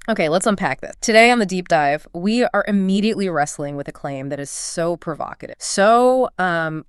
Okay, let's unpack this. Today on the deep dive, we are immediately wrestling with a claim that is so provocative, so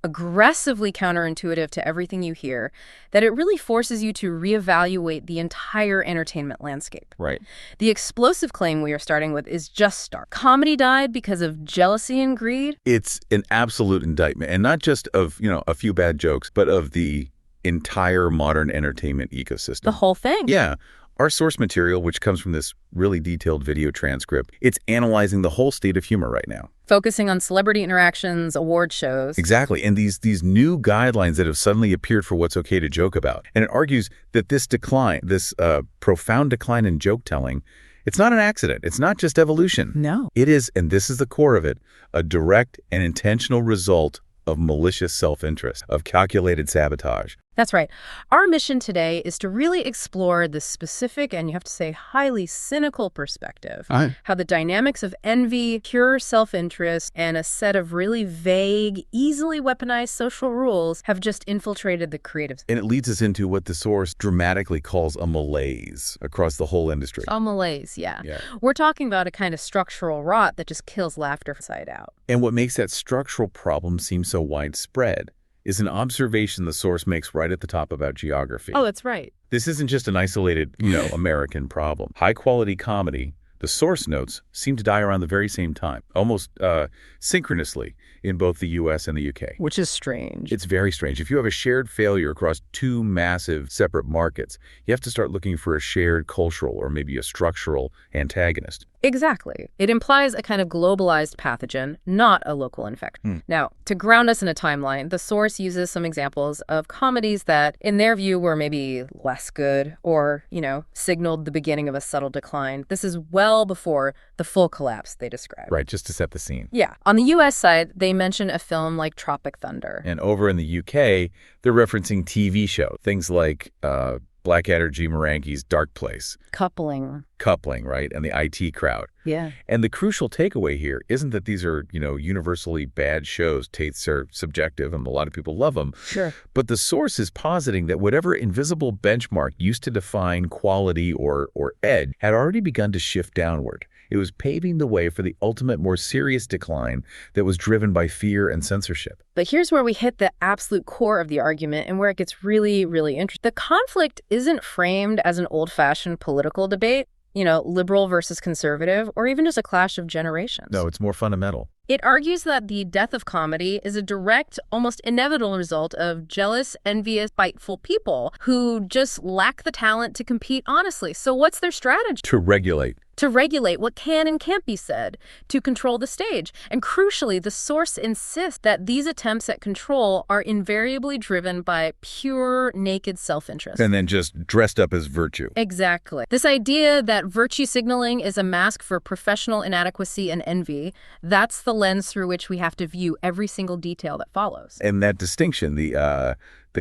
aggressively counterintuitive to everything you hear, that it really forces you to reevaluate the entire entertainment landscape. Right. The explosive claim we are starting with is just stark. Comedy died because of jealousy and greed. It's an absolute indictment, and not just of, a few bad jokes, but of the entire modern entertainment ecosystem. The whole thing. Yeah. Our source material, which comes from this really detailed video transcript, it's analyzing the whole state of humor right now. Focusing on celebrity interactions, award shows. Exactly. And these new guidelines that have suddenly appeared for what's okay to joke about. And it argues that this decline, this profound decline in joke telling, it's not an accident. It's not just evolution. No. It is, and this is the core of it, a direct and intentional result of malicious self-interest, of calculated sabotage. That's right. Our mission today is to really explore the specific, and you have to say highly cynical perspective, how the dynamics of envy, pure self-interest, and a set of really vague, easily weaponized social rules have just infiltrated the creative. And it leads us into what the source dramatically calls a malaise across the whole industry. A malaise, yeah. We're talking about a kind of structural rot that just kills laughter inside out. And what makes that structural problem seem so widespread is an observation the source makes right at the top about geography. Oh, that's right. This isn't just an isolated, American problem. High-quality comedy, the source notes, seem to die around the very same time, almost synchronously in both the U.S. and the U.K. Which is strange. It's very strange. If you have a shared failure across two massive separate markets, you have to start looking for a shared cultural or maybe a structural antagonist. Exactly. It implies a kind of globalized pathogen, not a local infection. Now, to ground us in a timeline, the source uses some examples of comedies that, in their view, were maybe less good or, signaled the beginning of a subtle decline. This is well before the full collapse they describe. Right, just to set the scene. Yeah. On the U.S. side, they mention a film like Tropic Thunder. And over in the U.K., they're referencing TV shows, things like Blackadder G. Morangi's Dark Place. Coupling, right? And the IT Crowd. Yeah. And the crucial takeaway here isn't that these are, universally bad shows. Tastes are subjective and a lot of people love them. Sure. But the source is positing that whatever invisible benchmark used to define quality or edge had already begun to shift downward. It was paving the way for the ultimate, more serious decline that was driven by fear and censorship. But here's where we hit the absolute core of the argument and where it gets really, really interesting. The conflict isn't framed as an old-fashioned political debate, liberal versus conservative, or even just a clash of generations. No, it's more fundamental. It argues that the death of comedy is a direct, almost inevitable result of jealous, envious, spiteful people who just lack the talent to compete honestly. So what's their strategy? To regulate. To regulate what can and can't be said, to control the stage. And crucially, the source insists that these attempts at control are invariably driven by pure, naked self-interest. And then just dressed up as virtue. Exactly. This idea that virtue signaling is a mask for professional inadequacy and envy, that's the lens through which we have to view every single detail that follows. And that distinction, the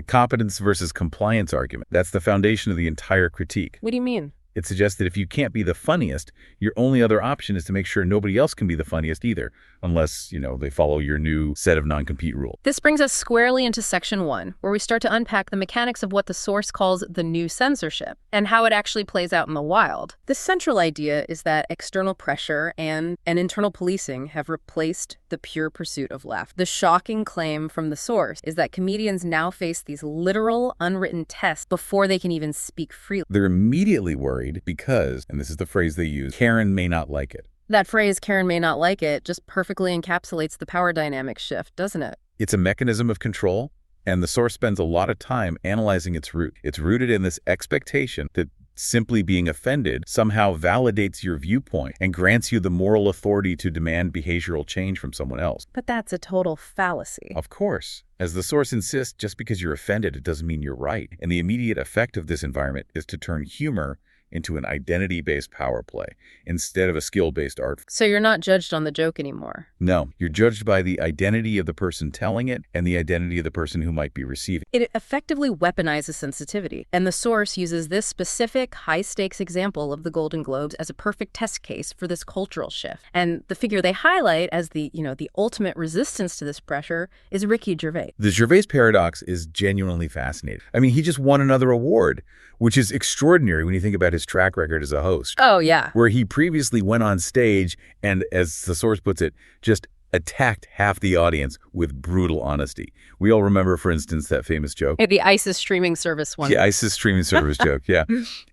competence versus compliance argument, that's the foundation of the entire critique. What do you mean? It suggests that if you can't be the funniest, your only other option is to make sure nobody else can be the funniest either, unless, they follow your new set of non-compete rules. This brings us squarely into Section 1, where we start to unpack the mechanics of what the source calls the new censorship and how it actually plays out in the wild. The central idea is that external pressure and internal policing have replaced the pure pursuit of laughter. The shocking claim from the source is that comedians now face these literal, unwritten tests before they can even speak freely. They're immediately worried because, and this is the phrase they use, Karen may not like it. That phrase, Karen may not like it, just perfectly encapsulates the power dynamic shift, doesn't it? It's a mechanism of control, and the source spends a lot of time analyzing its root. It's rooted in this expectation that simply being offended somehow validates your viewpoint and grants you the moral authority to demand behavioral change from someone else. But that's a total fallacy. Of course. As the source insists, just because you're offended, it doesn't mean you're right. And the immediate effect of this environment is to turn humor into an identity-based power play instead of a skill-based art. So you're not judged on the joke anymore. No, you're judged by the identity of the person telling it and the identity of the person who might be receiving. It effectively weaponizes sensitivity, and the source uses this specific high-stakes example of the Golden Globes as a perfect test case for this cultural shift. And the figure they highlight as the ultimate resistance to this pressure is Ricky Gervais. The Gervais paradox is genuinely fascinating. I mean, he just won another award, which is extraordinary when you think about his his track record as a host, Oh, yeah. where he previously went on stage and, as the source puts it, just attacked half the audience with brutal honesty. We all remember, for instance, that famous joke. The ISIS streaming service one. Yeah, ISIS streaming service joke, yeah.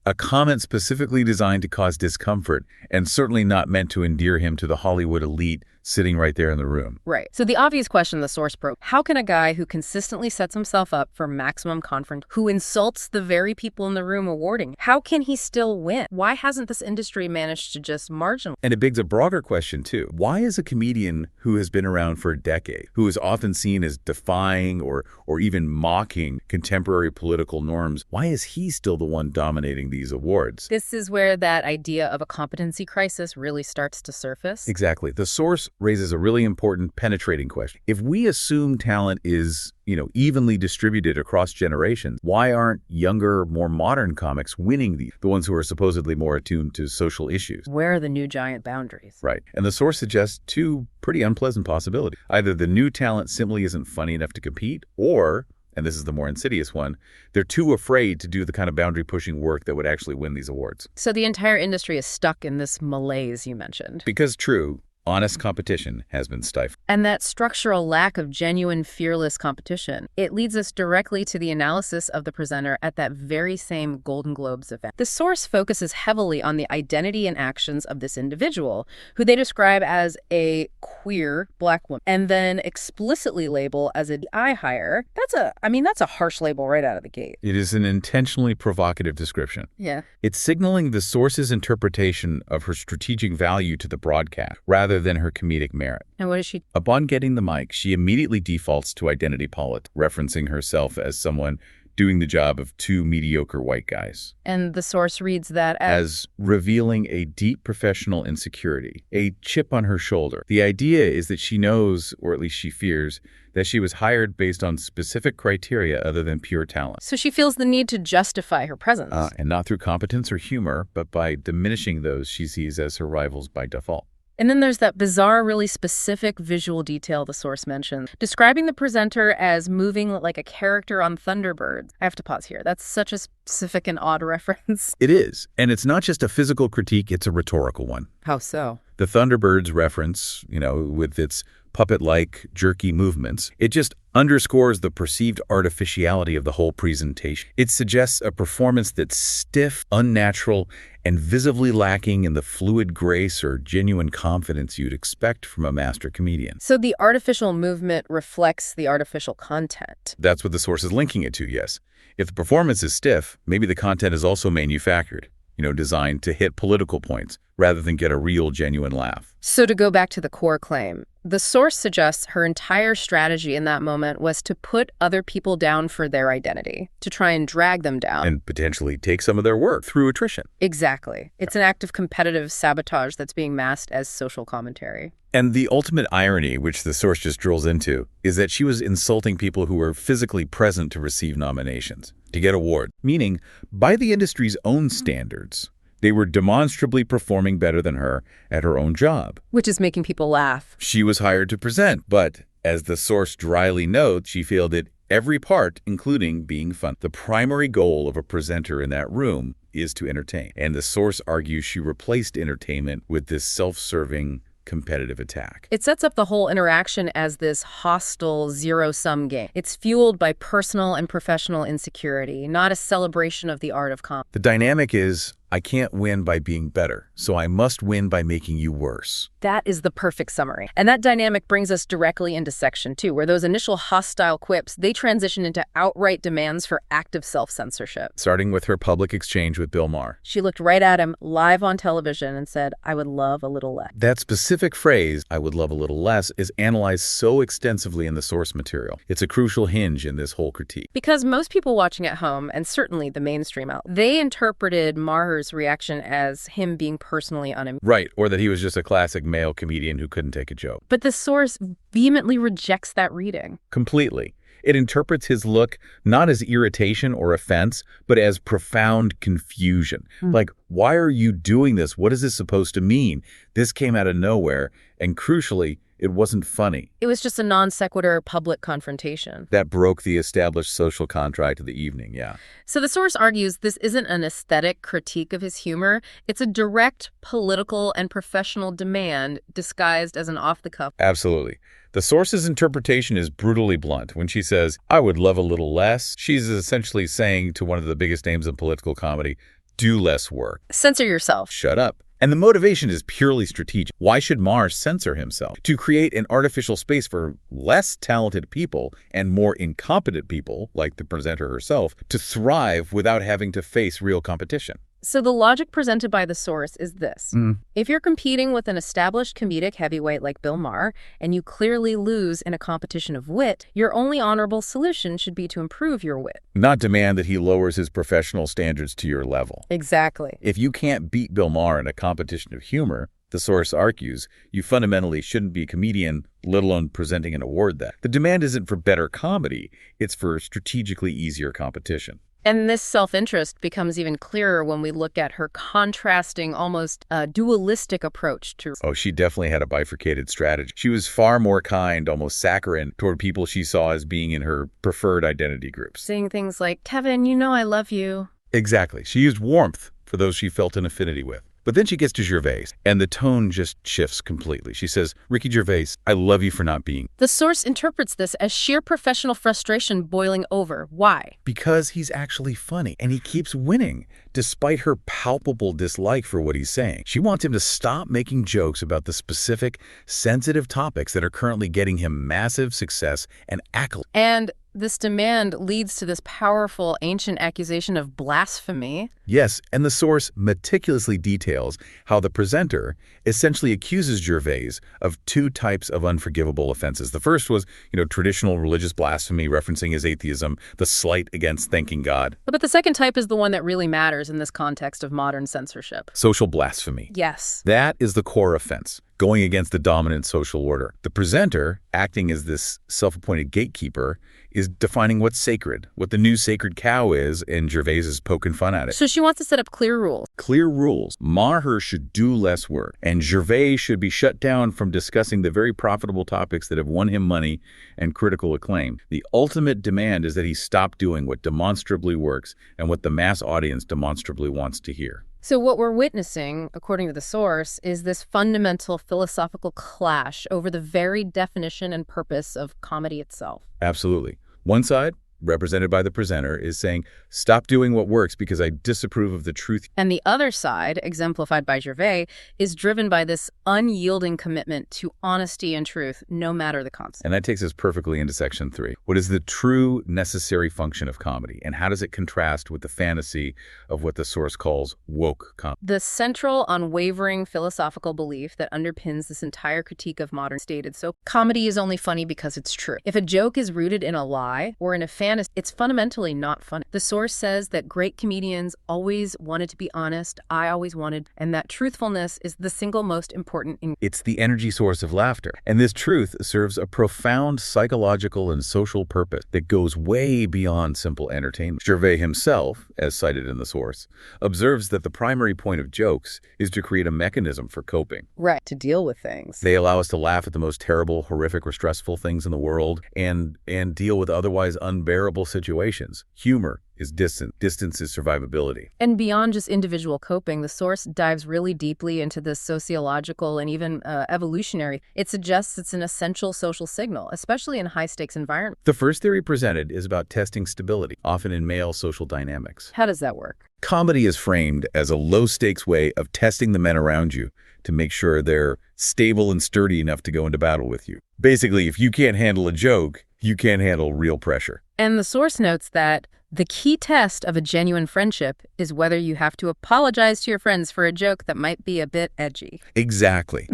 A comment specifically designed to cause discomfort and certainly not meant to endear him to the Hollywood elite sitting right there in the room. Right. So the obvious question the source probes, how can a guy who consistently sets himself up for maximum confront, who insults the very people in the room awarding, how can he still win? Why hasn't this industry managed to just marginalize? And it begs a broader question, too. Why is a comedian who has been around for a decade, who is often seen as defying or even mocking contemporary political norms, why is he still the one dominating these awards? This is where that idea of a competency crisis really starts to surface. Exactly. The source raises a really important penetrating question. If we assume talent is, evenly distributed across generations, why aren't younger, more modern comics winning the ones who are supposedly more attuned to social issues? Where are the new giant boundaries? Right. And the source suggests two pretty unpleasant possibilities. Either the new talent simply isn't funny enough to compete, or, and this is the more insidious one, they're too afraid to do the kind of boundary-pushing work that would actually win these awards. So the entire industry is stuck in this malaise you mentioned. Because true, honest competition has been stifled. And that structural lack of genuine, fearless competition, it leads us directly to the analysis of the presenter at that very same Golden Globes event. The source focuses heavily on the identity and actions of this individual, who they describe as a queer Black woman, and then explicitly label as a eye hire. That's a harsh label right out of the gate. It is an intentionally provocative description. Yeah. It's signaling the source's interpretation of her strategic value to the broadcast, rather than her comedic merit. And what is she? Upon getting the mic, she immediately defaults to identity politics, referencing herself as someone doing the job of two mediocre white guys. And the source reads that as revealing a deep professional insecurity, a chip on her shoulder. The idea is that she knows, or at least she fears, that she was hired based on specific criteria other than pure talent. So she feels the need to justify her presence. And not through competence or humor, but by diminishing those she sees as her rivals by default. And then there's that bizarre, really specific visual detail the source mentions, describing the presenter as moving like a character on Thunderbirds. I have to pause here. That's such a specific and odd reference. It is. And it's not just a physical critique, it's a rhetorical one. How so? The Thunderbirds reference, with its puppet-like, jerky movements, it just underscores the perceived artificiality of the whole presentation. It suggests a performance that's stiff, unnatural, and visibly lacking in the fluid grace or genuine confidence you'd expect from a master comedian. So the artificial movement reflects the artificial content. That's what the source is linking it to, yes. If the performance is stiff, maybe the content is also manufactured, designed to hit political points rather than get a real, genuine laugh. So to go back to the core claim, the source suggests her entire strategy in that moment was to put other people down for their identity, to try and drag them down. And potentially take some of their work through attrition. Exactly. It's an act of competitive sabotage that's being masked as social commentary. And the ultimate irony, which the source just drills into, is that she was insulting people who were physically present to receive nominations, to get awards. Meaning, by the industry's own standards, they were demonstrably performing better than her at her own job. Which is making people laugh. She was hired to present, but as the source dryly notes, she failed at every part, including being fun. The primary goal of a presenter in that room is to entertain. And the source argues she replaced entertainment with this self-serving, competitive attack. It sets up the whole interaction as this hostile, zero-sum game. It's fueled by personal and professional insecurity, not a celebration of the art of comedy. The dynamic is, I can't win by being better, so I must win by making you worse. That is the perfect summary. And that dynamic brings us directly into section 2, where those initial hostile quips, they transition into outright demands for active self-censorship. Starting with her public exchange with Bill Maher. She looked right at him live on television and said, "I would love a little less." That specific phrase, "I would love a little less," is analyzed so extensively in the source material. It's a crucial hinge in this whole critique. Because most people watching at home, and certainly the mainstream out, they interpreted Maher's reaction as him being personally unamused. Right, or that he was just a classic male comedian who couldn't take a joke. But the source vehemently rejects that reading. Completely. It interprets his look not as irritation or offense, but as profound confusion. Like, why are you doing this? What is this supposed to mean? This came out of nowhere. And crucially, It wasn't funny. It was just a non sequitur public confrontation. That broke the established social contract of the evening, yeah. So the source argues this isn't an aesthetic critique of his humor. It's a direct political and professional demand disguised as an off-the-cuff. Absolutely. The source's interpretation is brutally blunt. When she says, "I would love a little less," she's essentially saying to one of the biggest names in political comedy, do less work. Censor yourself. Shut up. And the motivation is purely strategic. Why should Mars censor himself? To create an artificial space for less talented people and more incompetent people, like the presenter herself, to thrive without having to face real competition. So the logic presented by the source is this. If you're competing with an established comedic heavyweight like Bill Maher, and you clearly lose in a competition of wit, your only honorable solution should be to improve your wit. Not demand that he lowers his professional standards to your level. Exactly. If you can't beat Bill Maher in a competition of humor, the source argues, you fundamentally shouldn't be a comedian, let alone presenting an award that. The demand isn't for better comedy, it's for strategically easier competition. And this self-interest becomes even clearer when we look at her contrasting, almost dualistic approach to... Oh, she definitely had a bifurcated strategy. She was far more kind, almost saccharine, toward people she saw as being in her preferred identity groups. Saying things like, Kevin, you know I love you. Exactly. She used warmth for those she felt an affinity with. But then she gets to Gervais, and the tone just shifts completely. She says, "Ricky Gervais, I love you for not being." The source interprets this as sheer professional frustration boiling over. Why? Because he's actually funny, and he keeps winning, despite her palpable dislike for what he's saying. She wants him to stop making jokes about the specific, sensitive topics that are currently getting him massive success and accolades. And this demand leads to this powerful ancient accusation of blasphemy. Yes, and the source meticulously details how the presenter essentially accuses Gervais of two types of unforgivable offenses. The first was, traditional religious blasphemy, referencing his atheism, the slight against thanking God. But the second type is the one that really matters in this context of modern censorship. Social blasphemy. Yes. That is the core offense, going against the dominant social order. The presenter, acting as this self-appointed gatekeeper, is defining what's sacred, what the new sacred cow is, and Gervais is poking fun at it. So she wants to set up clear rules. Clear rules. Maher should do less work, and Gervais should be shut down from discussing the very profitable topics that have won him money and critical acclaim. The ultimate demand is that he stop doing what demonstrably works and what the mass audience demonstrably wants to hear. So what we're witnessing, according to the source, is this fundamental philosophical clash over the very definition and purpose of comedy itself. Absolutely. One side, represented by the presenter, is saying, stop doing what works because I disapprove of the truth. And the other side, exemplified by Gervais, is driven by this unyielding commitment to honesty and truth, no matter the consequence. And that takes us perfectly into section 3. What is the true necessary function of comedy, and how does it contrast with the fantasy of what the source calls woke comedy? The central, unwavering philosophical belief that underpins this entire critique of modern stated, so comedy is only funny because it's true. If a joke is rooted in a lie or in a fantasy, it's fundamentally not funny. The source says that great comedians always wanted to be honest, I always wanted, and that truthfulness is the single most important ingredient. It's the energy source of laughter. And this truth serves a profound psychological and social purpose that goes way beyond simple entertainment. Gervais himself, as cited in the source, observes that the primary point of jokes is to create a mechanism for coping. Right, to deal with things. They allow us to laugh at the most terrible, horrific, or stressful things in the world and deal with otherwise unbearable situations. Humor is distance. Distance is survivability. And beyond just individual coping, the source dives really deeply into the sociological and even evolutionary. It suggests it's an essential social signal, especially in high-stakes environments. The first theory presented is about testing stability, often in male social dynamics. How does that work? Comedy is framed as a low-stakes way of testing the men around you to make sure they're stable and sturdy enough to go into battle with you. Basically, if you can't handle a joke, you can't handle real pressure. And the source notes that the key test of a genuine friendship is whether you have to apologize to your friends for a joke that might be a bit edgy. Exactly.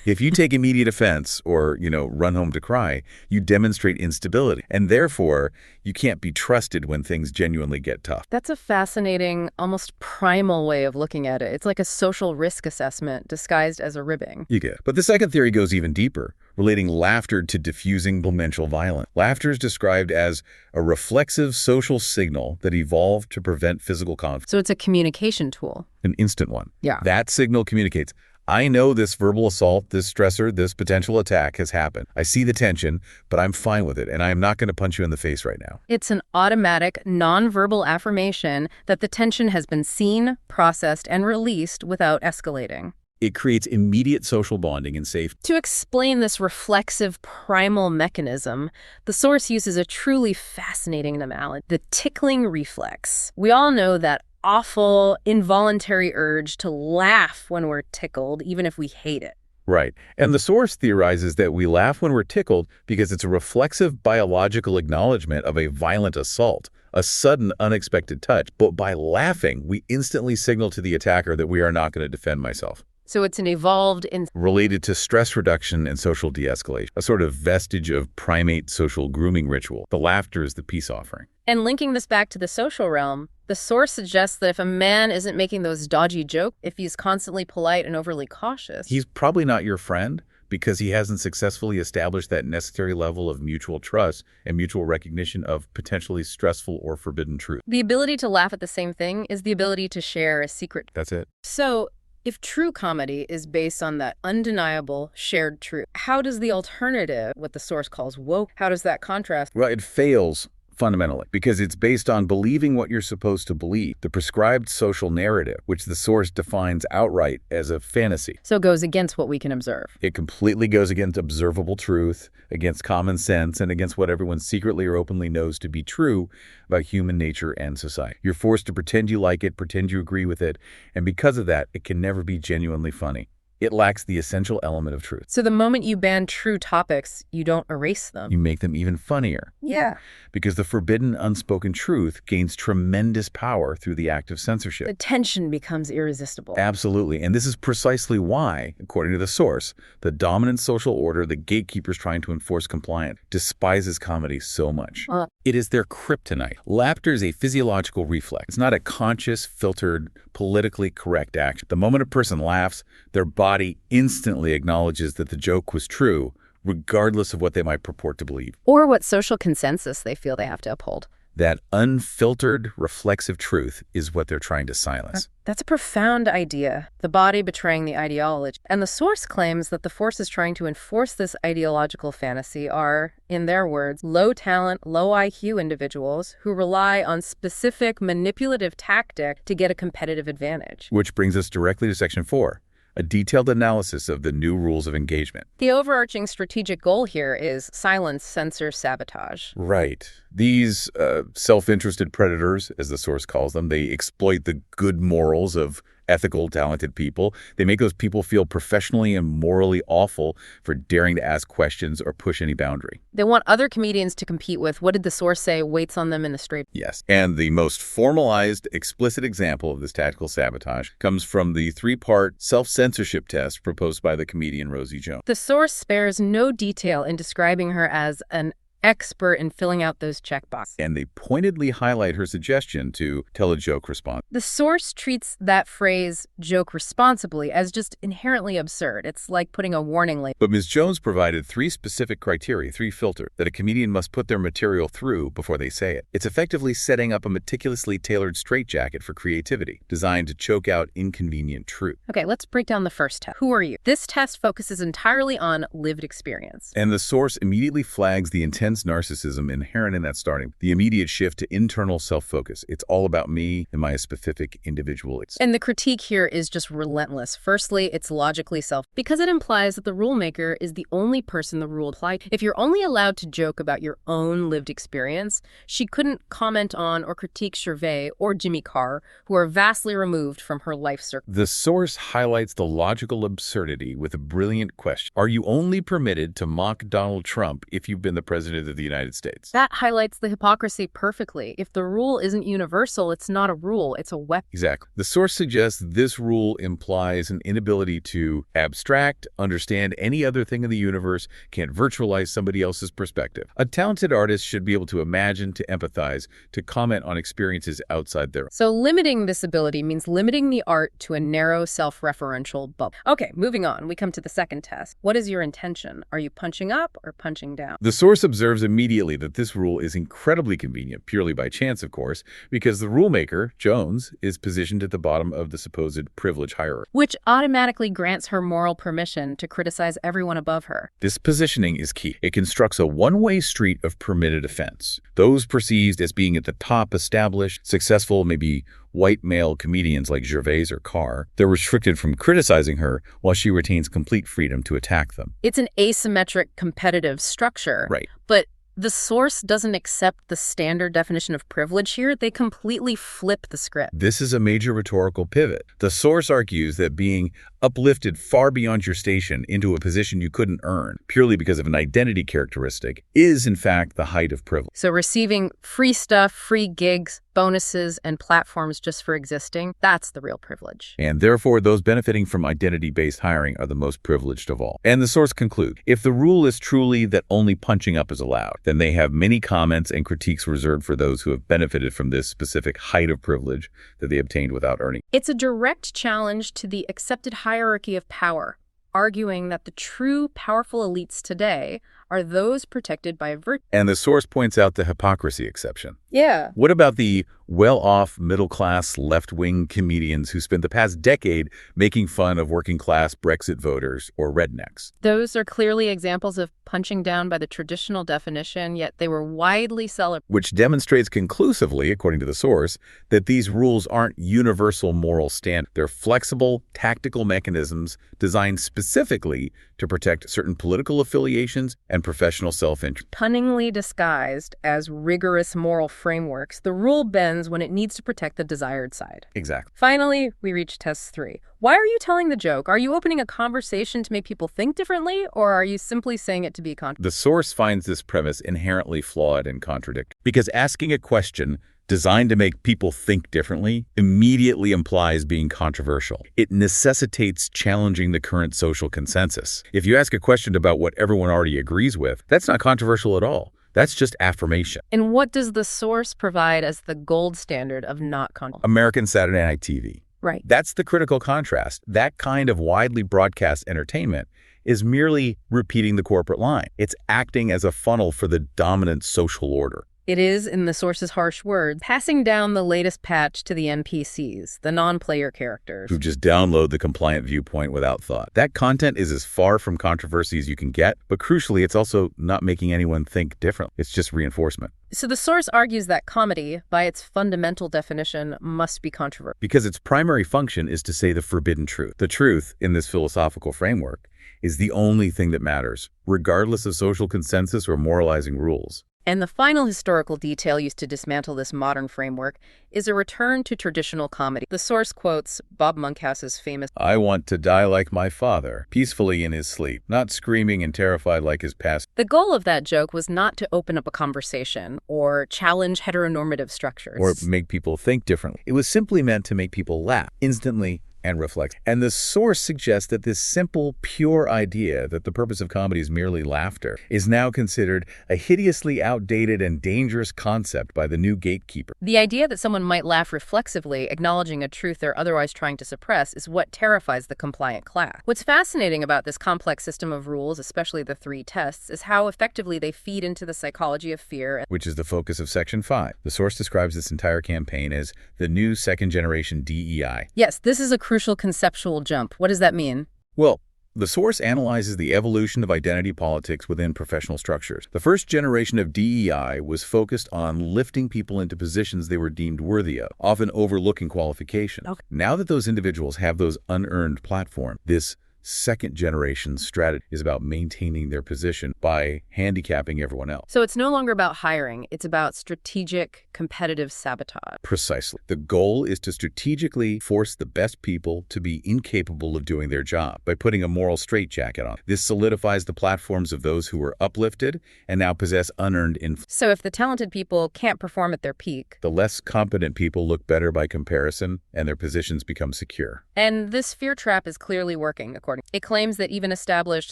If you take immediate offense or, run home to cry, you demonstrate instability. And therefore, you can't be trusted when things genuinely get tough. That's a fascinating, almost primal way of looking at it. It's like a social risk assessment disguised as a ribbing. You get it. But the second theory goes even deeper, relating laughter to diffusing mental violence. Laughter is described as a reflexive social signal that evolved to prevent physical conflict. So it's a communication tool. An instant one. Yeah. That signal communicates, I know this verbal assault, this stressor, this potential attack has happened. I see the tension, but I'm fine with it, and I'm not going to punch you in the face right now. It's an automatic, nonverbal affirmation that the tension has been seen, processed, and released without escalating. It creates immediate social bonding and safety. To explain this reflexive primal mechanism, the source uses a truly fascinating analogy, the tickling reflex. We all know that awful, involuntary urge to laugh when we're tickled, even if we hate it. Right. And the source theorizes that we laugh when we're tickled because it's a reflexive biological acknowledgement of a violent assault, a sudden, unexpected touch. But by laughing, we instantly signal to the attacker that we are not going to defend myself. So it's an evolved related to stress reduction and social de-escalation, a sort of vestige of primate social grooming ritual. The laughter is the peace offering. And linking this back to the social realm, the source suggests that if a man isn't making those dodgy jokes, if he's constantly polite and overly cautious, he's probably not your friend because he hasn't successfully established that necessary level of mutual trust and mutual recognition of potentially stressful or forbidden truth. The ability to laugh at the same thing is the ability to share a secret. That's it. So, if true comedy is based on that undeniable shared truth, how does the alternative, what the source calls woke, how does that contrast? Well, it fails fundamentally because it's based on believing what you're supposed to believe, the prescribed social narrative, which the source defines outright as a fantasy. So it goes against what we can observe. It completely goes against observable truth, against common sense, and against what everyone secretly or openly knows to be true about human nature and society. You're forced to pretend you like it, pretend you agree with it, and because of that, it can never be genuinely funny. It lacks the essential element of truth. So the moment you ban true topics, you don't erase them. You make them even funnier. Yeah. Because the forbidden, unspoken truth gains tremendous power through the act of censorship. The tension becomes irresistible. Absolutely. And this is precisely why, according to the source, the dominant social order, the gatekeepers trying to enforce compliance, despises comedy so much. It is their kryptonite. Laughter is a physiological reflex. It's not a conscious, filtered, politically correct action. The moment a person laughs, their body instantly acknowledges that the joke was true, regardless of what they might purport to believe. Or what social consensus they feel they have to uphold. That unfiltered, reflexive truth is what they're trying to silence. That's a profound idea, the body betraying the ideology. And the source claims that the forces trying to enforce this ideological fantasy are, in their words, low-talent, low-IQ individuals who rely on specific manipulative tactic to get a competitive advantage. Which brings us directly to Section 4. A detailed analysis of the new rules of engagement. The overarching strategic goal here is silence, censor, sabotage. Right. These self-interested predators, as the source calls them, they exploit the good morals of ethical, talented people. They make those people feel professionally and morally awful for daring to ask questions or push any boundary. They want other comedians to compete with. What did the source say waits on them in the straight? Yes. And the most formalized, explicit example of this tactical sabotage comes from the 3-part self-censorship test proposed by the comedian Rosie Jones. The source spares no detail in describing her as an expert in filling out those checkboxes. And they pointedly highlight her suggestion to tell a joke response. The source treats that phrase, joke responsibly, as just inherently absurd. It's like putting a warning label. But Ms. Jones provided 3 specific criteria, 3 filters, that a comedian must put their material through before they say it. It's effectively setting up a meticulously tailored straitjacket for creativity, designed to choke out inconvenient truth. Okay, let's break down the first test. Who are you? This test focuses entirely on lived experience. And the source immediately flags the intense narcissism inherent in that starting, the immediate shift to internal self-focus. It's all about me and my specific individual. And the critique here is just relentless. Firstly, it's logically because it implies that the rule maker is the only person the rule applied. If you're only allowed to joke about your own lived experience, she couldn't comment on or critique Gervais or Jimmy Carr, who are vastly removed from her life circle. The source highlights the logical absurdity with a brilliant question. Are you only permitted to mock Donald Trump if you've been the president of the United States? That highlights the hypocrisy perfectly. If the rule isn't universal, it's not a rule, it's a weapon. Exactly. The source suggests this rule implies an inability to abstract, understand any other thing in the universe, can't virtualize somebody else's perspective. A talented artist should be able to imagine, to empathize, to comment on experiences outside their own. So limiting this ability means limiting the art to a narrow, self-referential bubble. Okay, moving on. We come to the second test. What is your intention? Are you punching up or punching down? The source observes observes immediately that this rule is incredibly convenient, purely by chance, of course, because the rulemaker, Jones, is positioned at the bottom of the supposed privilege hierarchy, which automatically grants her moral permission to criticize everyone above her. This positioning is key. It constructs a one-way street of permitted offense. Those perceived as being at the top, established, successful, maybe white male comedians like Gervais or Carr, they're restricted from criticizing her while she retains complete freedom to attack them. It's an asymmetric competitive structure. Right. But the source doesn't accept the standard definition of privilege here. They completely flip the script. This is a major rhetorical pivot. The source argues that being uplifted far beyond your station into a position you couldn't earn, purely because of an identity characteristic, is in fact the height of privilege. So receiving free stuff, free gigs, bonuses, and platforms just for existing, that's the real privilege. And therefore, those benefiting from identity-based hiring are the most privileged of all. And the source concludes, if the rule is truly that only punching up is allowed, then they have many comments and critiques reserved for those who have benefited from this specific height of privilege that they obtained without earning. It's a direct challenge to the accepted hierarchy of power, arguing that the true powerful elites today are those protected by virtue. And the source points out the hypocrisy exception. Yeah. What about the well-off, middle-class, left-wing comedians who spent the past decade making fun of working-class Brexit voters or rednecks? Those are clearly examples of punching down by the traditional definition, yet they were widely celebrated. Which demonstrates conclusively, according to the source, that these rules aren't universal moral standards. They're flexible, tactical mechanisms designed specifically to protect certain political affiliations and professional self-interest. Cunningly disguised as rigorous moral frameworks, the rule bends when it needs to protect the desired side. Exactly. Finally, we reach test 3. Why are you telling the joke? Are you opening a conversation to make people think differently, or are you simply saying it to be controversial? The source finds this premise inherently flawed and contradictory, because asking a question designed to make people think differently immediately implies being controversial. It necessitates challenging the current social consensus. If you ask a question about what everyone already agrees with, that's not controversial at all. That's just affirmation. And what does the source provide as the gold standard of not controversial? American Saturday Night TV. Right. That's the critical contrast. That kind of widely broadcast entertainment is merely repeating the corporate line. It's acting as a funnel for the dominant social order. It is, in the source's harsh words, passing down the latest patch to the NPCs, the non-player characters, who just download the compliant viewpoint without thought. That content is as far from controversy as you can get, but crucially, it's also not making anyone think differently. It's just reinforcement. So the source argues that comedy, by its fundamental definition, must be controversial. Because its primary function is to say the forbidden truth. The truth, in this philosophical framework, is the only thing that matters, regardless of social consensus or moralizing rules. And the final historical detail used to dismantle this modern framework is a return to traditional comedy. The source quotes Bob Monkhouse's famous, "I want to die like my father, peacefully in his sleep, not screaming and terrified like his past." The goal of that joke was not to open up a conversation or challenge heteronormative structures. Or make people think differently. It was simply meant to make people laugh instantly and reflect. And the source suggests that this simple, pure idea that the purpose of comedy is merely laughter is now considered a hideously outdated and dangerous concept by the new gatekeeper. The idea that someone might laugh reflexively, acknowledging a truth they're otherwise trying to suppress, is what terrifies the compliant class. What's fascinating about this complex system of rules, especially the 3 tests, is how effectively they feed into the psychology of fear, which is the focus of Section 5. The source describes this entire campaign as the new second-generation DEI. Yes, this is a crucial conceptual jump. What does that mean? Well, the source analyzes the evolution of identity politics within professional structures. The first generation of DEI was focused on lifting people into positions they were deemed worthy of, often overlooking qualifications. Okay. Now that those individuals have those unearned platforms, this second-generation strategy is about maintaining their position by handicapping everyone else. So it's no longer about hiring. It's about strategic, competitive sabotage. Precisely. The goal is to strategically force the best people to be incapable of doing their job by putting a moral straitjacket on. This solidifies the platforms of those who were uplifted and now possess unearned influence. So if the talented people can't perform at their peak, the less competent people look better by comparison, and their positions become secure. And this fear trap is clearly working, according. It claims that even established,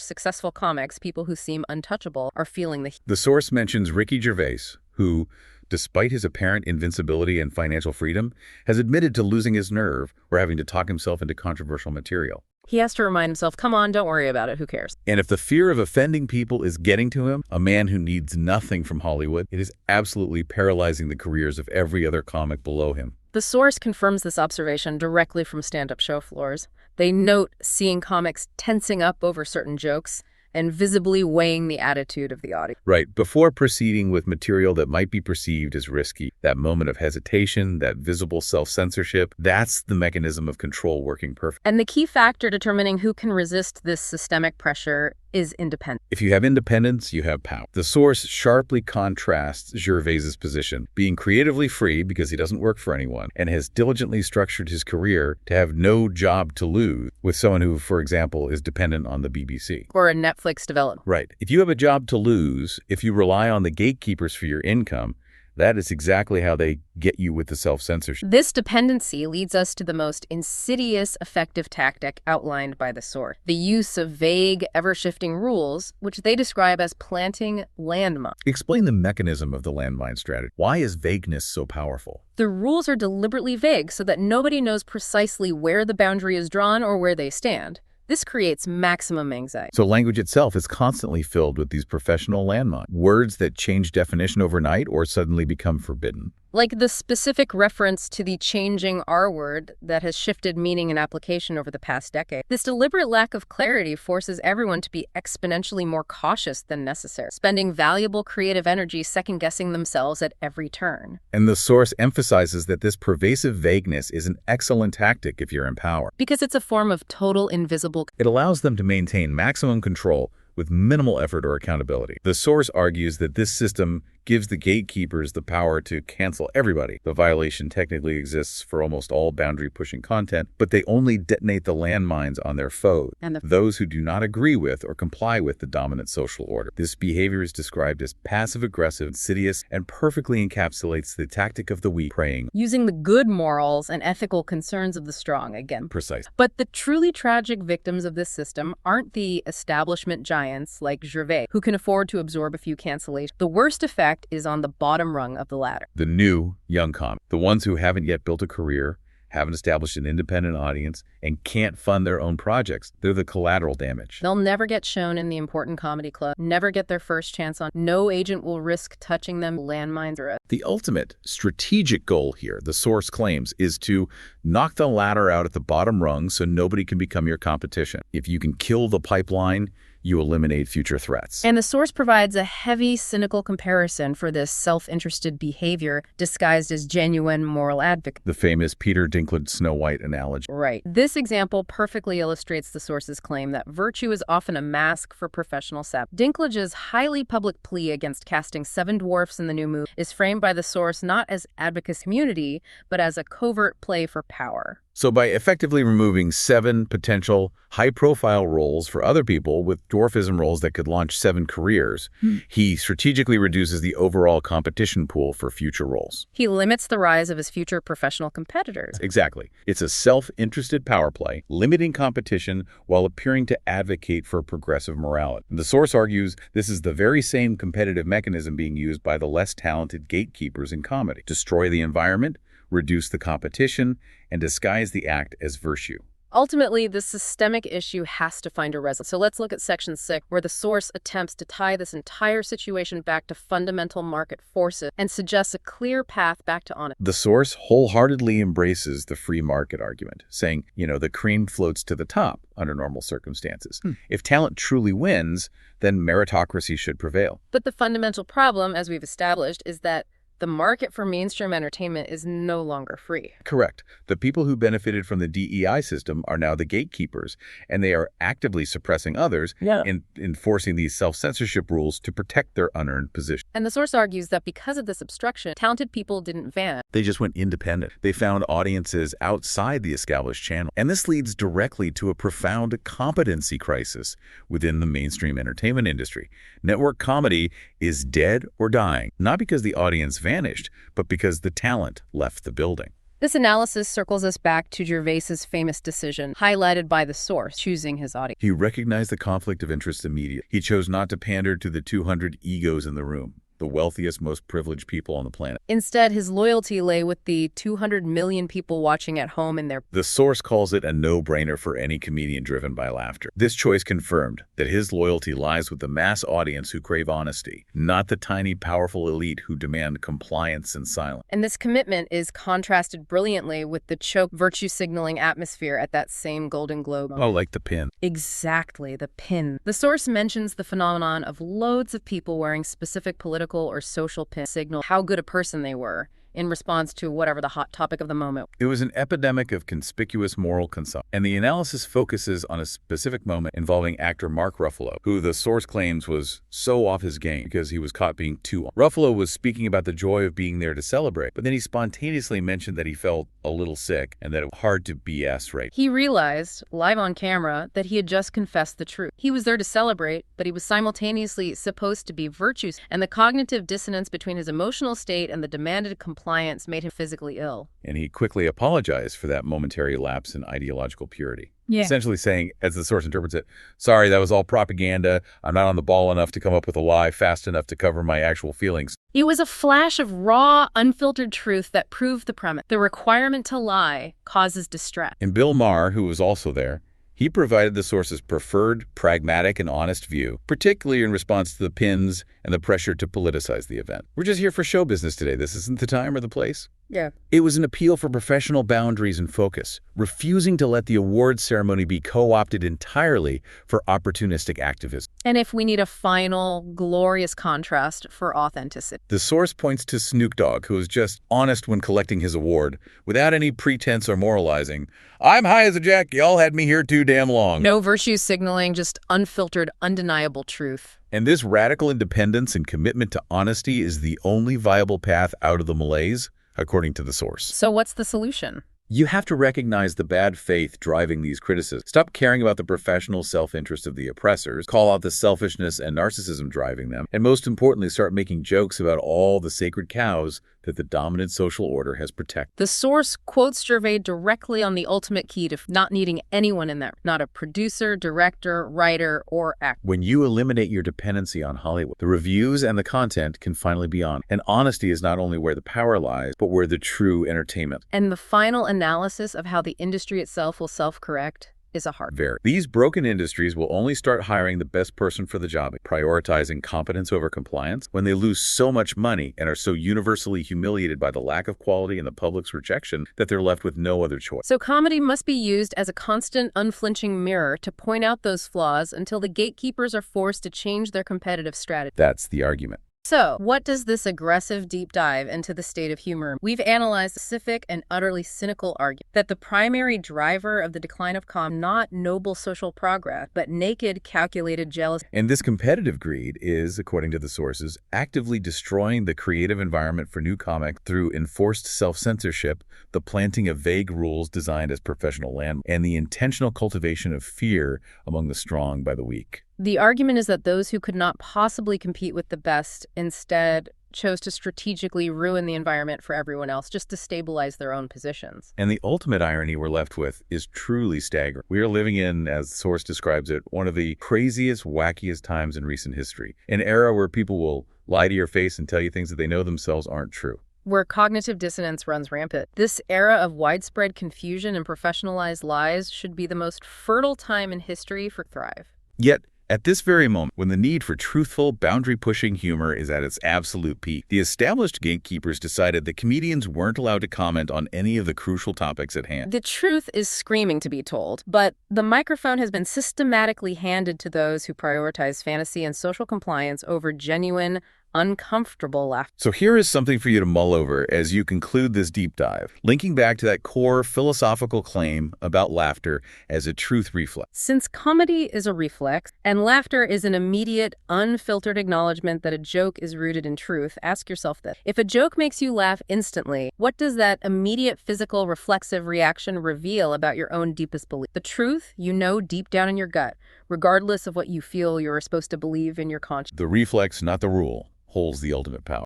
successful comics, people who seem untouchable, are feeling the heat. The source mentions Ricky Gervais, who, despite his apparent invincibility and financial freedom, has admitted to losing his nerve or having to talk himself into controversial material. He has to remind himself, come on, don't worry about it, who cares? And if the fear of offending people is getting to him, a man who needs nothing from Hollywood, it is absolutely paralyzing the careers of every other comic below him. The source confirms this observation directly from stand-up show floors. They note seeing comics tensing up over certain jokes and visibly weighing the attitude of the audience. Right, before proceeding with material that might be perceived as risky, that moment of hesitation, that visible self-censorship, that's the mechanism of control working perfectly. And the key factor determining who can resist this systemic pressure is independence. If you have independence, you have power. The source sharply contrasts Gervais's position, being creatively free because he doesn't work for anyone and has diligently structured his career to have no job to lose, with someone who, for example, is dependent on the BBC. Or a Netflix development. Right. If you have a job to lose, if you rely on the gatekeepers for your income, that is exactly how they get you with the self-censorship. This dependency leads us to the most insidious effective tactic outlined by the source, the use of vague, ever-shifting rules, which they describe as planting landmines. Explain the mechanism of the landmine strategy. Why is vagueness so powerful? The rules are deliberately vague so that nobody knows precisely where the boundary is drawn or where they stand. This creates maximum anxiety. So language itself is constantly filled with these professional landmines, words that change definition overnight or suddenly become forbidden. Like the specific reference to the changing R word that has shifted meaning and application over the past decade. This deliberate lack of clarity forces everyone to be exponentially more cautious than necessary, spending valuable creative energy second-guessing themselves at every turn. And the source emphasizes that this pervasive vagueness is an excellent tactic if you're in power. Because it's a form of total invisible. It allows them to maintain maximum control with minimal effort or accountability. The source argues that this system gives the gatekeepers the power to cancel everybody. The violation technically exists for almost all boundary-pushing content, but they only detonate the landmines on their foes, those who do not agree with or comply with the dominant social order. This behavior is described as passive-aggressive, insidious, and perfectly encapsulates the tactic of the weak preying. Using the good morals and ethical concerns of the strong again. Precise. But the truly tragic victims of this system aren't the establishment giants like Gervais, who can afford to absorb a few cancellations. The worst effect is on the bottom rung of the ladder. The new young comic, the ones who haven't yet built a career, haven't established an independent audience, and can't fund their own projects. They're the collateral damage. They'll never get shown in the important comedy club, never get their first chance on. No agent will risk touching them. Landmines are The ultimate strategic goal here, the source claims, is to knock the ladder out at the bottom rung so nobody can become your competition. If you can kill the pipeline, you eliminate future threats. And the source provides a heavy, cynical comparison for this self-interested behavior disguised as genuine moral advocacy. The famous Peter Dinklage Snow White analogy. Right. This example perfectly illustrates the source's claim that virtue is often a mask for professional sap. Dinklage's highly public plea against casting 7 dwarfs in the new movie is framed by the source not as advocacy community, but as a covert play for power. So by effectively removing 7 potential high-profile roles for other people with dwarfism roles that could launch 7 careers, he strategically reduces the overall competition pool for future roles. He limits the rise of his future professional competitors. Exactly. It's a self-interested power play, limiting competition while appearing to advocate for progressive morality. The source argues this is the very same competitive mechanism being used by the less talented gatekeepers in comedy. Destroy the environment, reduce the competition, and disguise the act as virtue. Ultimately, the systemic issue has to find a resolution. So let's look at Section 6, where the source attempts to tie this entire situation back to fundamental market forces and suggests a clear path back to honesty. The source wholeheartedly embraces the free market argument, saying, the cream floats to the top under normal circumstances. If talent truly wins, then meritocracy should prevail. But the fundamental problem, as we've established, is that the market for mainstream entertainment is no longer free. Correct. The people who benefited from the DEI system are now the gatekeepers, and they are actively suppressing others in enforcing these self-censorship rules to protect their unearned position. And the source argues that because of this obstruction, talented people didn't vanish. They just went independent. They found audiences outside the established channel. And this leads directly to a profound competency crisis within the mainstream entertainment industry. Network comedy is dead or dying, not because the audience vanished, but because the talent left the building. This analysis circles us back to Gervais's famous decision, highlighted by the source, choosing his audience. He recognized the conflict of interest immediately. He chose not to pander to the 200 egos in the room. the wealthiest, most privileged people on the planet. Instead, his loyalty lay with the 200 million people watching at home in their... The source calls it a no-brainer for any comedian driven by laughter. This choice confirmed that his loyalty lies with the mass audience who crave honesty, not the tiny, powerful elite who demand compliance and silence. And this commitment is contrasted brilliantly with the choke virtue-signaling atmosphere at that same Golden Globe. Oh, like the pin. Exactly, the pin. The source mentions the phenomenon of loads of people wearing specific political or social pins signal how good a person they were in response to whatever the hot topic of the moment. It was an epidemic of conspicuous moral consumption, and the analysis focuses on a specific moment involving actor Mark Ruffalo, who the source claims was so off his game because he was caught being too on. Ruffalo was speaking about the joy of being there to celebrate, but then he spontaneously mentioned that he felt a little sick and that it was hard to BS right. He realized, live on camera, that he had just confessed the truth. He was there to celebrate, but he was simultaneously supposed to be virtuous, and the cognitive dissonance between his emotional state and the demanded compliance made him physically ill. And he quickly apologized for that momentary lapse in ideological purity. Yeah. Essentially saying, as the source interprets it, sorry, that was all propaganda. I'm not on the ball enough to come up with a lie fast enough to cover my actual feelings. It was a flash of raw, unfiltered truth that proved the premise. The requirement to lie causes distress. And Bill Maher, who was also there, he provided the source's preferred, pragmatic, and honest view, particularly in response to the pins and the pressure to politicize the event. We're just here for show business today. This isn't the time or the place. Yeah. It was an appeal for professional boundaries and focus, refusing to let the awards ceremony be co-opted entirely for opportunistic activism. And if we need a final, glorious contrast for authenticity. The source points to Snoop Dogg, who was just honest when collecting his award, without any pretense or moralizing. I'm high as a jack. Y'all had me here too damn long. No virtue signaling, just unfiltered, undeniable truth. And this radical independence and commitment to honesty is the only viable path out of the malaise, according to the source. So what's the solution? You have to recognize the bad faith driving these criticisms. Stop caring about the professional self-interest of the oppressors, call out the selfishness and narcissism driving them, and most importantly, start making jokes about all the sacred cows that the dominant social order has protected. The source quotes Gervais directly on the ultimate key to not needing anyone in there, not a producer, director, writer, or actor. When you eliminate your dependency on Hollywood, the reviews and the content can finally be on. And honesty is not only where the power lies, but where the true entertainment. And the final analysis of how the industry itself will self-correct is a hard. These broken industries will only start hiring the best person for the job, prioritizing competence over compliance, when they lose so much money and are so universally humiliated by the lack of quality and the public's rejection that they're left with no other choice. So comedy must be used as a constant, unflinching mirror to point out those flaws until the gatekeepers are forced to change their competitive strategy. That's the argument. So, what does this aggressive deep dive into the state of humor? We've analyzed the specific and utterly cynical argument that the primary driver of the decline of comedy is not noble social progress, but naked, calculated jealousy. And this competitive greed is, according to the sources, actively destroying the creative environment for new comics through enforced self-censorship, the planting of vague rules designed as professional landmarks, and the intentional cultivation of fear among the strong by the weak. The argument is that those who could not possibly compete with the best instead chose to strategically ruin the environment for everyone else just to stabilize their own positions. And the ultimate irony we're left with is truly staggering. We are living in, as the source describes it, one of the craziest, wackiest times in recent history. An era where people will lie to your face and tell you things that they know themselves aren't true. Where cognitive dissonance runs rampant. This era of widespread confusion and professionalized lies should be the most fertile time in history for thrive. Yet, at this very moment, when the need for truthful, boundary-pushing humor is at its absolute peak, the established gatekeepers decided that comedians weren't allowed to comment on any of the crucial topics at hand. The truth is screaming to be told, but the microphone has been systematically handed to those who prioritize fantasy and social compliance over genuine, uncomfortable laughter. So here is something for you to mull over as you conclude this deep dive, linking back to that core philosophical claim about laughter as a truth reflex. Since comedy is a reflex, and laughter is an immediate, unfiltered acknowledgement that a joke is rooted in truth, ask yourself this. If a joke makes you laugh instantly, what does that immediate physical reflexive reaction reveal about your own deepest belief? The truth you know deep down in your gut, regardless of what you feel you're supposed to believe in your conscience. The reflex, not the rule, holds the ultimate power.